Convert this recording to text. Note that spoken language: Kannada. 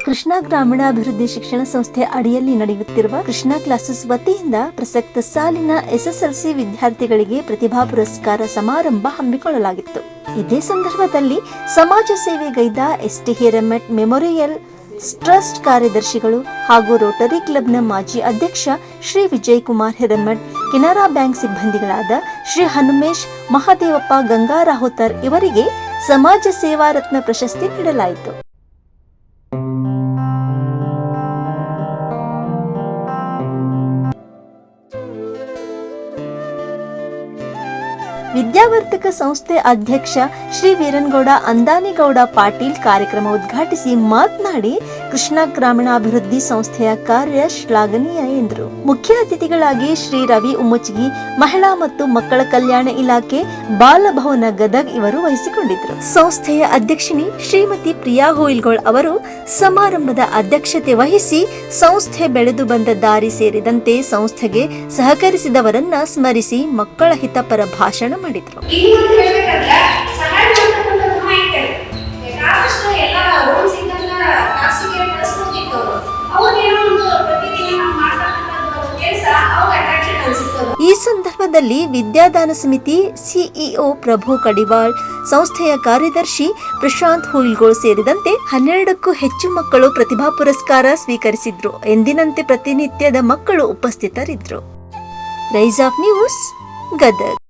ಕೃಷ್ಣಾ ಗ್ರಾಮೀಣಾಭಿವೃದ್ಧಿ ಶಿಕ್ಷಣ ಸಂಸ್ಥೆ ಅಡಿಯಲ್ಲಿ ನಡೆಯುತ್ತಿರುವ ಕೃಷ್ಣಾ ಕ್ಲಾಸಸ್ ವತಿಯಿಂದ ಪ್ರಸಕ್ತ ಸಾಲಿನ ಎಸ್ಎಸ್ಎಲ್ಸಿ ವಿದ್ಯಾರ್ಥಿಗಳಿಗೆ ಪ್ರತಿಭಾ ಪುರಸ್ಕಾರ ಸಮಾರಂಭ ಹಮ್ಮಿಕೊಳ್ಳಲಾಗಿತ್ತು. ಇದೇ ಸಂದರ್ಭದಲ್ಲಿ ಸಮಾಜ ಸೇವೆಗೈದ ಎಸ್ಟಿ ಹಿರೇಮಠ್ ಮೆಮೋರಿಯಲ್ ಟ್ರಸ್ಟ್ ಕಾರ್ಯದರ್ಶಿಗಳು ಹಾಗೂ ರೋಟರಿ ಕ್ಲಬ್ನ ಮಾಜಿ ಅಧ್ಯಕ್ಷ ಶ್ರೀ ವಿಜಯ್ ಕುಮಾರ್ ಹಿರೇಮಠ್, ಕೆನರಾ ಬ್ಯಾಂಕ್ ಸಿಬ್ಬಂದಿಗಳಾದ ಶ್ರೀ ಹನುಮೇಶ್ ಮಹಾದೇವಪ್ಪ ಗಂಗಾರಾಹೋತರ್ ಇವರಿಗೆ ಸಮಾಜ ಸೇವಾ ರತ್ನ ಪ್ರಶಸ್ತಿ ನೀಡಲಾಯಿತು. ವಿದ್ಯಾವರ್ಧಕ ಸಂಸ್ಥೆ ಅಧ್ಯಕ್ಷ ಶ್ರೀ ವೀರನಗೌಡ ಅಂದಾನಿಗೌಡ ಪಾಟೀಲ್ ಕಾರ್ಯಕ್ರಮ ಉದ್ಘಾಟಿಸಿ ಮಾತನಾಡಿ, ಕೃಷ್ಣಾ ಗ್ರಾಮೀಣಾಭಿವೃದ್ಧಿ ಸಂಸ್ಥೆಯ ಕಾರ್ಯ ಶ್ಲಾಘನೀಯ ಎಂದರು. ಮುಖ್ಯ ಅತಿಥಿಗಳಾಗಿ ಶ್ರೀ ರವಿ ಉಮ್ಮಚ್ಗಿ, ಮಹಿಳಾ ಮತ್ತು ಮಕ್ಕಳ ಕಲ್ಯಾಣ ಇಲಾಖೆ, ಬಾಲಭವನ ಗದಗ್ ಇವರು ವಹಿಸಿಕೊಂಡಿದ್ದರು. ಸಂಸ್ಥೆಯ ಅಧ್ಯಕ್ಷಿಣಿ ಶ್ರೀಮತಿ ಪ್ರಿಯಾ ಹೋಯಿಲ್ಗೋಳ್ ಅವರು ಸಮಾರಂಭದ ಅಧ್ಯಕ್ಷತೆ ವಹಿಸಿ ಸಂಸ್ಥೆ ಬೆಳೆದು ಬಂದ ದಾರಿ ಸೇರಿದಂತೆ ಸಂಸ್ಥೆಗೆ ಸಹಕರಿಸಿದವರನ್ನ ಸ್ಮರಿಸಿ ಮಕ್ಕಳ ಹಿತಪರ ಭಾಷಣ ಮಾಡಿದ್ರು. ಈ ಸಂದರ್ಭದಲ್ಲಿ ವಿದ್ಯಾದಾನ ಸಮಿತಿ ಸಿಇಒ ಪ್ರಭು ಕಡಿವಾಳ್, ಸಂಸ್ಥೆಯ ಕಾರ್ಯದರ್ಶಿ ಪ್ರಶಾಂತ್ ಹುಯಿಲ್ಗೋಳ್ ಸೇರಿದಂತೆ 12ಕ್ಕೂ ಹೆಚ್ಚು ಮಕ್ಕಳು ಪ್ರತಿಭಾ ಪುರಸ್ಕಾರ ಸ್ವೀಕರಿಸಿದ್ರು. ಎಂದಿನಂತೆ ಪ್ರತಿನಿತ್ಯದ ಮಕ್ಕಳು ಉಪಸ್ಥಿತರಿದ್ದರು. Rise of news, Gadag.